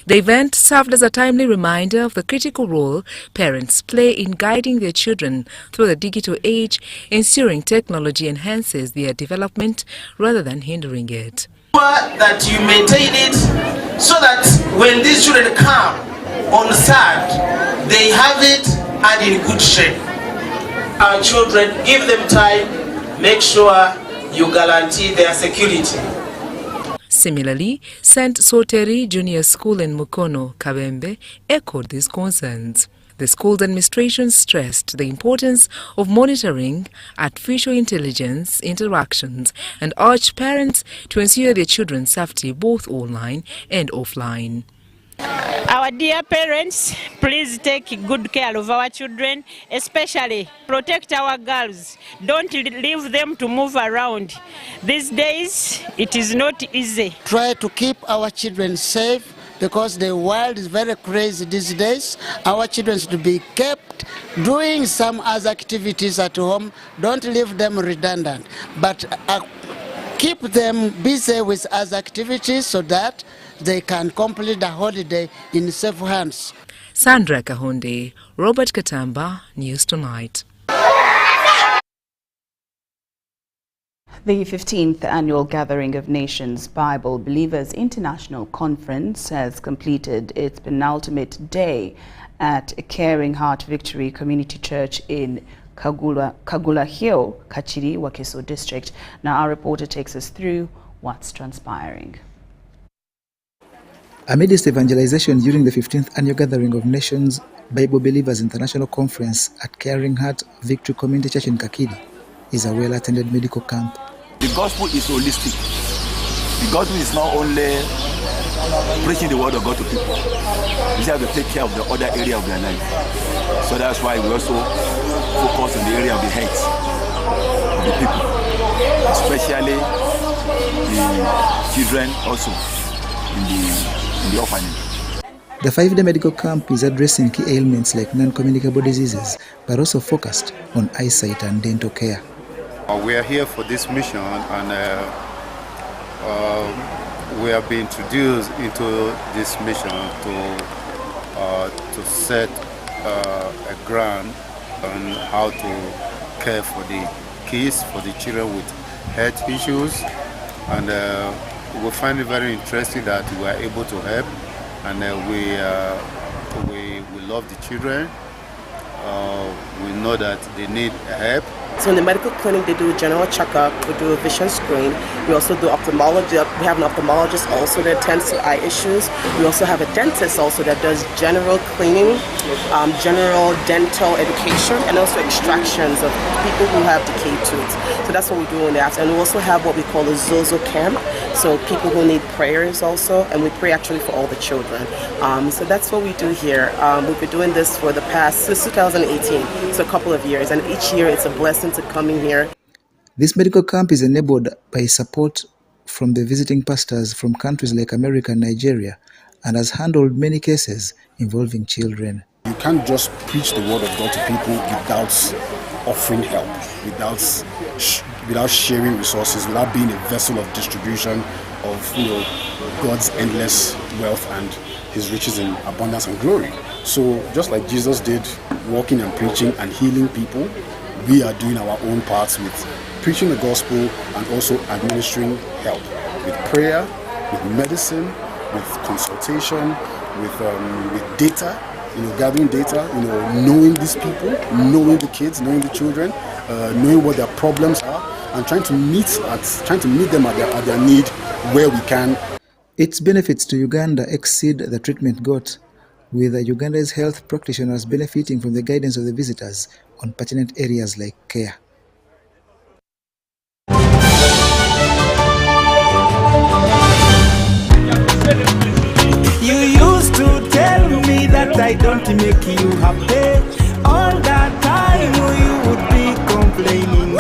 The event served as a timely reminder of the critical role parents play in guiding their children through the digital age, ensuring technology enhances their development rather than hindering it. That you maintain it so that when these children come on Saturday, they have it and in good shape. Our children, give them time, make sure you guarantee their security. Similarly, St. Soteri Junior School in Mukono, Kabembe, echoed these concerns. The school's administration stressed the importance of monitoring artificial intelligence interactions and urged parents to ensure their children's safety both online and offline. Our dear parents, please take good care of our children, especially protect our girls. Don't leave them to move around. These days, it is not easy. Try to keep our children safe because the world is very crazy these days. Our children should be kept doing some other activities at home. Don't leave them redundant, but keep them busy with other activities so that they can complete the holiday in safe hands. Sandra Kahonde, Robert Katamba, News Tonight. The 15th Annual Gathering of Nations Bible Believers International Conference has completed its penultimate day at Caring Heart Victory Community Church in Kagula Hill, Kachiri, Wakiso District. Now our reporter takes us through what's transpiring. Amidst evangelization during the 15th Annual Gathering of Nations Bible Believers International Conference at Caring Heart Victory Community Church in Kakiri is a well-attended medical camp. The gospel is holistic. The gospel is not only preaching the word of God to people. We have to take care of the other area of their life. So that's why we also focus on the area of the health of the people, especially the children also in the orphanage. The 5-day medical camp is addressing key ailments like non-communicable diseases, but also focused on eyesight and dental care. We are here for this mission, and we have been introduced into this mission to set a ground on how to care for the kids, for the children with health issues, and we find it very interesting that we are able to help, and we love the children. We know that they need help. So in the medical clinic, they do a general checkup, we do a vision screen, we also do ophthalmology. We have an ophthalmologist also that attends to eye issues. We also have a dentist also that does general cleaning, general dental education, and also extractions of people who have decayed tooth. So that's what we do in the afternoon. And we also have what we call a Zozo camp, so people who need prayers also, and we pray actually for all the children. So that's what we do here. We've been doing this for the past, since 2018, so a couple of years, and each year it's a blessing to come in here. This medical camp is enabled by support from the visiting pastors from countries like America and Nigeria, and has handled many cases involving children. You can't just preach the word of God to people without offering help, without sharing resources, without being a vessel of distribution of God's endless wealth and his riches in abundance and glory. So just like Jesus did, walking and preaching and healing people, we are doing our own parts with preaching the gospel and also administering help with prayer, with medicine, with consultation, with data, gathering data, knowing these people, knowing the kids, knowing the children, knowing what their problems are, and trying to meet them at their need where we can. Its benefits to Uganda exceed the treatment got, with Uganda's health practitioners benefiting from the guidance of the visitors on pertinent areas like care. You used to tell me that I don't make you happy. All that time you would be complaining.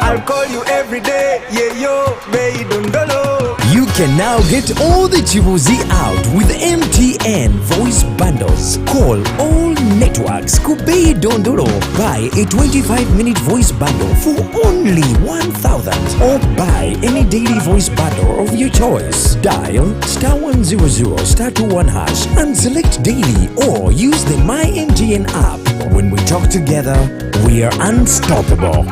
I'll call you every day, yeah yo, baby dondolo. You can now get all the Chibuzi out with MTN voice bundles. Call all networks Kubei Dondoro. Buy a 25-minute voice bundle for only 1,000 or buy any daily voice bundle of your choice. Dial *100 *21 hash and select daily or use the My MTN app. When we talk together, we are unstoppable.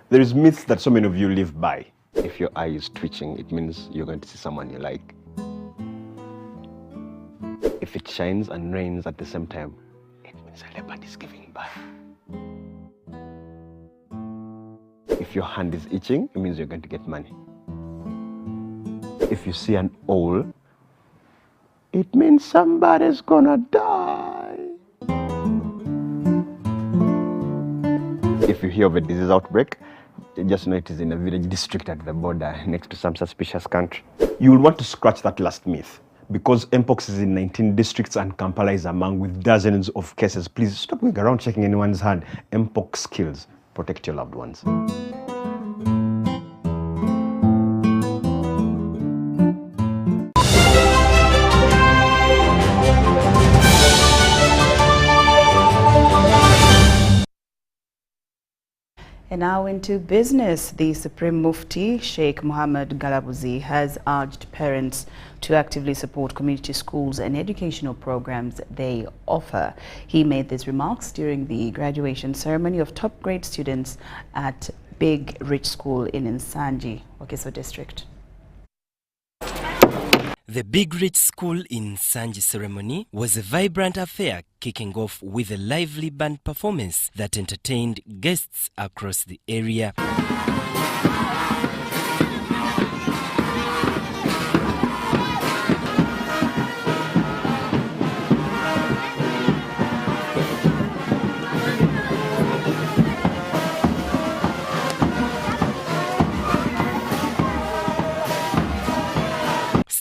There is myths that so many of you live by. If your eye is twitching, it means you're going to see someone you like. If it shines and rains at the same time, it means a leopard is giving birth. If your hand is itching, it means you're going to get money. If you see an owl, it means somebody's gonna die. If you hear of a disease outbreak, just know it is in a village district at the border next to some suspicious country. You will want to scratch that last myth. Because Mpox is in 19 districts and Kampala is among with dozens of cases, please stop going around checking anyone's hand. Mpox kills. Protect your loved ones. And now into business. The Supreme Mufti, Sheikh Mohammed Galabuzi, has urged parents to actively support community schools and educational programs they offer. He made these remarks during the graduation ceremony of top grade students at Big Rich School in Nsangi, Wakiso District. The Big Rich School in Nsangi ceremony was a vibrant affair, kicking off with a lively band performance that entertained guests across the area.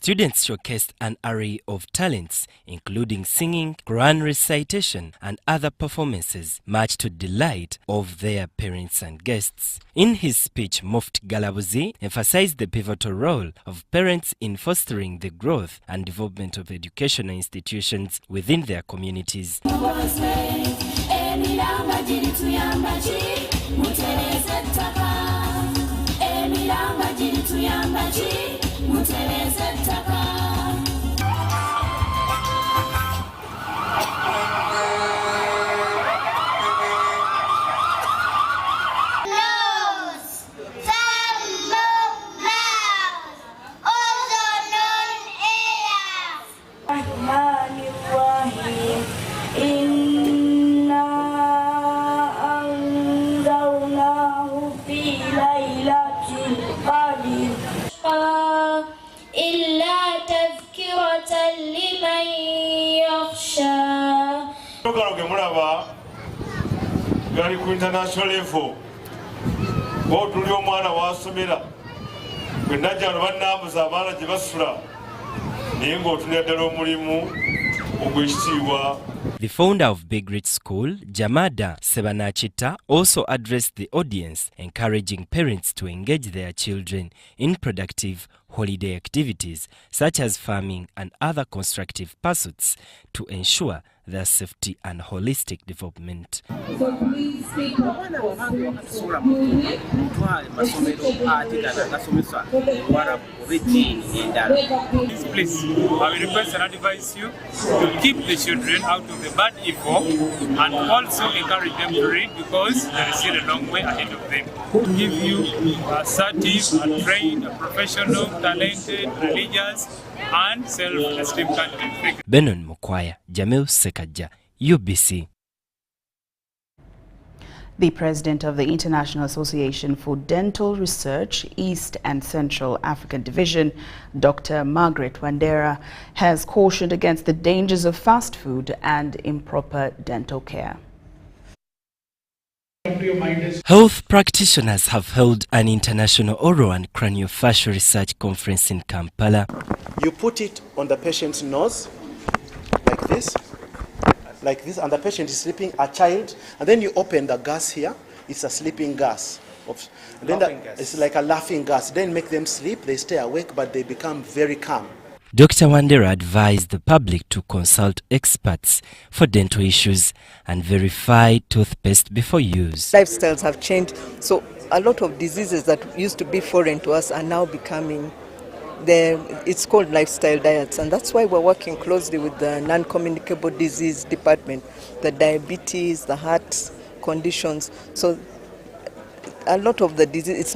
Students showcased an array of talents, including singing, Quran recitation, and other performances, much to delight of their parents and guests. In his speech, Mufti Galabuzi emphasized the pivotal role of parents in fostering the growth and development of educational institutions within their communities. Gali ku international level bo tuli omwana wasomera kwenajja banambuza abaana gye basula naye ng'otunira ddala omulimu ogw'ekitiibwa. The founder of Big Rich School, Jamada Sebanachita, also addressed the audience, encouraging parents to engage their children in productive holiday activities such as farming and other constructive pursuits to ensure their safety and holistic development. So please speak up. Please, I will request and advise you to keep the children out of the bad info and also encourage them to read because there is still a long way ahead of them. To give you assertive, a trained, a professional, talented, religious, and self-esteem country. Benon Mukwaya, Jamil Sekaja, UBC. The president of the International Association for Dental Research, East and Central African Division, Dr. Margaret Wandera, has cautioned against the dangers of fast food and improper dental care. Health practitioners have held an international oral and craniofacial research conference in Kampala. You put it on the patient's nose, like this, and the patient is sleeping, a child, and then you open the gas here, it's a sleeping gas. And then it's like a laughing gas. Then make them sleep, they stay awake, but they become very calm. Dr. Wandera advised the public to consult experts for dental issues and verify toothpaste before use. Lifestyles have changed, so a lot of diseases that used to be foreign to us are now becoming it's called lifestyle diets, and that's why we're working closely with the non-communicable disease department, the diabetes, the heart conditions. So a lot of the disease,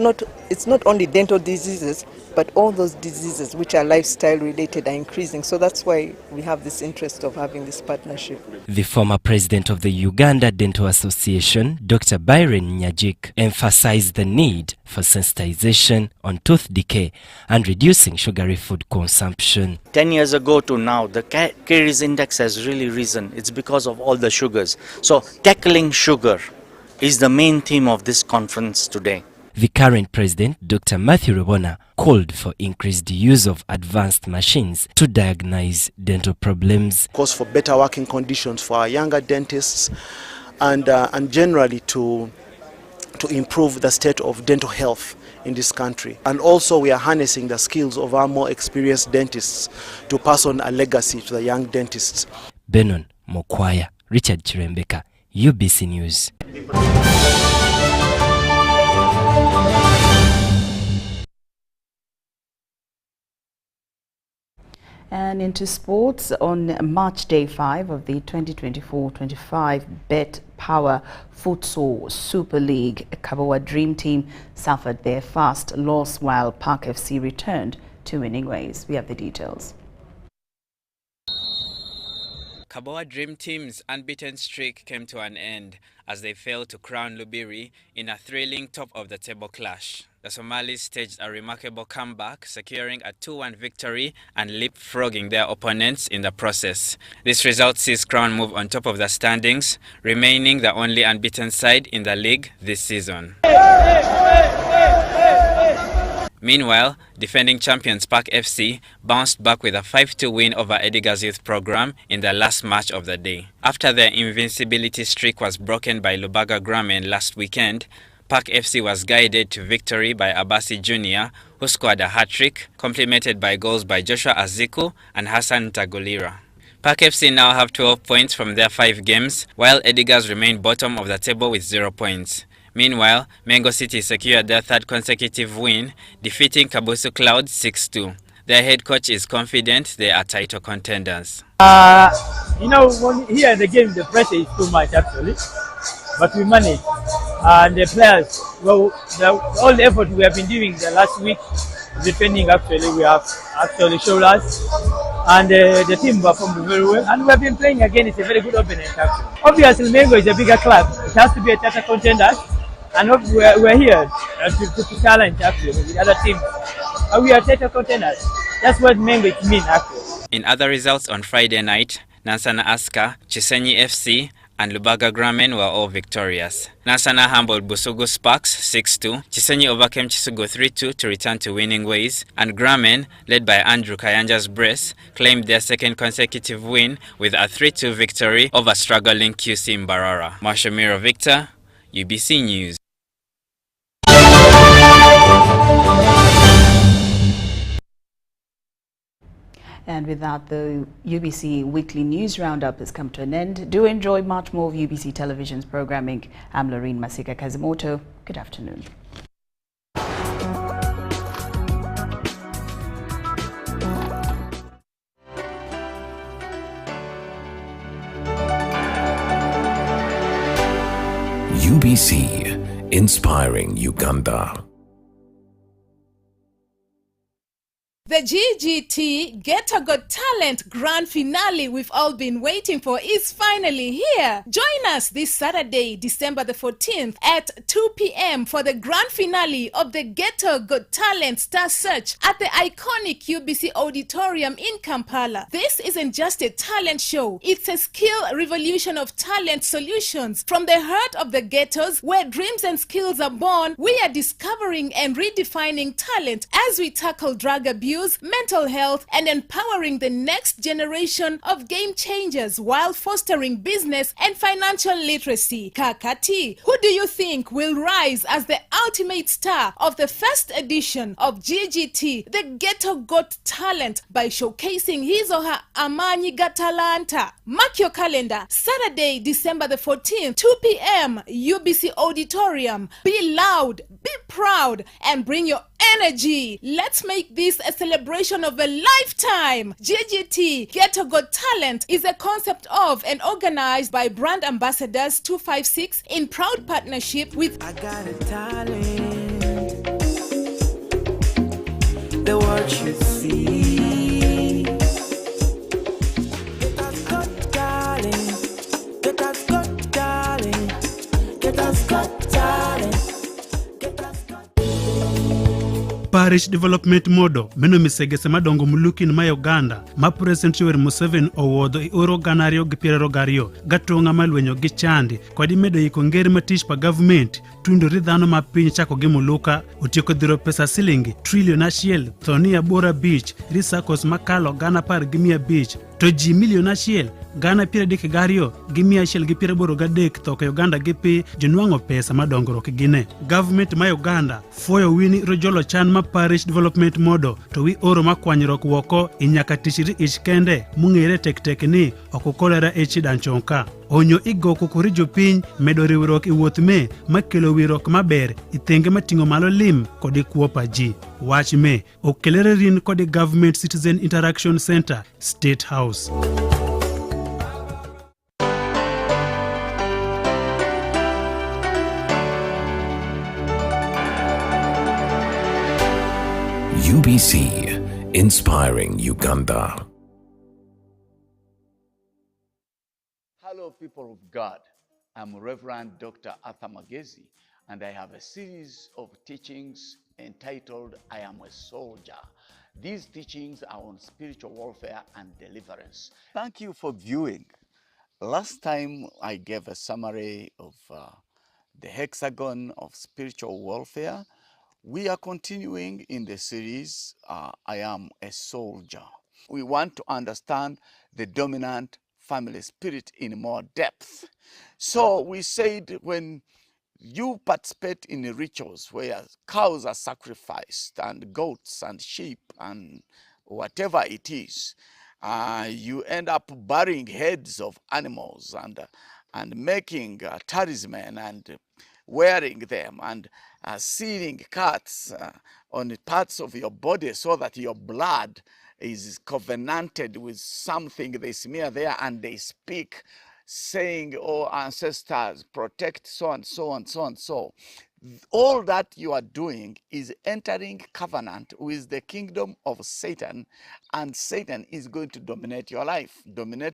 it's not only dental diseases, but all those diseases which are lifestyle related are increasing. So that's why we have this interest of having this partnership. The former president of the Uganda Dental Association, Dr. Byron Nyajik, emphasized the need for sensitization on tooth decay and reducing sugary food consumption. 10 years ago to now, the caries index has really risen. It's because of all the sugars. So tackling sugar is the main theme of this conference today. The current president, Dr. Matthew Rubona, called for increased use of advanced machines to diagnose dental problems. Calls for better working conditions for our younger dentists and generally to improve the state of dental health in this country. And also we are harnessing the skills of our more experienced dentists to pass on a legacy to the young dentists. Benon Mukwaya, Richard Chirembeka, UBC News. And into sports, on March Day 5 of the 2024-25 Bet Power Futsal Super League, Kabowa Dream Team suffered their first loss while Park FC returned to winning ways. We have the details. Kabowa Dream Team's unbeaten streak came to an end as they failed to crown Lubiri in a thrilling top-of-the-table clash. The Somalis staged a remarkable comeback, securing a 2-1 victory and leapfrogging their opponents in the process. This result sees Crown move on top of the standings, remaining the only unbeaten side in the league this season. Meanwhile, defending champions Park FC bounced back with a 5-2 win over Edgar's youth program in the last match of the day. After their invincibility streak was broken by Lubaga Gramen last weekend, Park FC was guided to victory by Abasi Jr., who scored a hat-trick, complemented by goals by Joshua Aziku and Hassan Tagulira. Park FC now have 12 points from their 5 games, while Edgar's remain bottom of the table with 0 points. Meanwhile, Mengo City secured their 3rd consecutive win, defeating Kabusu Cloud 6-2. Their head coach is confident they are title contenders. You know, here in the game, the pressure is too much actually, but we manage. And the players, well, all the effort we have been doing the last week, the training actually, we have actually showed us. And the team performed very well. And we have been playing again, it's a very good opening actually. Obviously, Mengo is a bigger club. It has to be a title contender. And we're here to challenge actually with the other teams. And we are title contenders. That's what Mengo means actually. In other results on Friday night, Nansana Aska, Chisenyi FC, and Lubaga Gramen were all victorious. Nansana humbled Busugu Sparks 6-2, Chisenyi overcame Chisugu 3-2 to return to winning ways, and Gramen, led by Andrew Kayanja's brace, claimed their 2nd consecutive win with a 3-2 victory over struggling QC Mbarara. Marshamiro Victor, UBC News. And with that, the UBC Weekly News Roundup has come to an end. Do enjoy much more of UBC Television's programming. I'm Lauryn Masika Kazimoto. Good afternoon. UBC, inspiring Uganda. The GGT Ghetto Got Talent Grand Finale we've all been waiting for is finally here. Join us this Saturday, December the 14th at 2 p.m. for the grand finale of the Ghetto Got Talent Star Search at the iconic UBC Auditorium in Kampala. This isn't just a talent show, it's a skill revolution of talent solutions. From the heart of the ghettos where dreams and skills are born, we are discovering and redefining talent as we tackle drug abuse, mental health, and empowering the next generation of game changers while fostering business and financial literacy. Kakati, who do you think will rise as the ultimate star of the first edition of GGT, the Ghetto Got Talent, by showcasing his or her Amanyi Gatalanta? Mark your calendar, Saturday, December the 14th, 2 p.m., UBC Auditorium. Be loud, be proud, and bring your energy. Let's make this a celebration of a lifetime. GGT Ghetto Got Talent is a concept of and organized by Brand Ambassadors 256 in proud partnership with I got a talent. The world should see. Get us got talent. Get us got talent. Get us got talent. Parish Development Model meno misegese madongo mulukin ma Uganda ma President Yoweri Museveni owuodho i oro gana ariyo gi piero gariyo gatonga malwenyo gi chandi kod imedo iko ngeri matich pa government tundori dhano ma piny chako gi muluka otieko dhiro pesa silingi trillion achiel thoni abora beach risakos makalo gana par gi mia beach to ji milion achiel gana piero adek gariyo gi mia achiel gi piero aboro gadek thok Uganda gi pi jonwang'o pesa madongruok gine. Government ma Uganda fuoyo wini rojolo chan ma Parish Development Model to wi oro makwanyruok woko inyaka tichiri ich kende mung'ere tek ni okukolera e chidanchonka. Onyo igo kukuri jopiny medo riwruok i wuoth me makelo wirok maber ithenge mating'o malo lim kod ikuopa ji. Wach me okelere rin kod Government Citizen Interaction Center, State House. UBC, inspiring Uganda. Hello, people of God. I'm Reverend Dr. Arthur Magezi, and I have a series of teachings entitled I Am a Soldier. These teachings are on spiritual warfare and deliverance. Thank you for viewing. Last time I gave a summary of the hexagon of spiritual warfare. We are continuing in the series, I Am a Soldier. We want to understand the dominant family spirit in more depth. So we said when you participate in the rituals where cows are sacrificed and goats and sheep and whatever it is, you end up burying heads of animals and making talisman and wearing them and sealing cuts on parts of your body so that your blood is covenanted with something. They smear there and they speak saying, oh, ancestors, protect so and so and so and so. All that you are doing is entering covenant with the kingdom of Satan, and Satan is going to dominate your life, dominate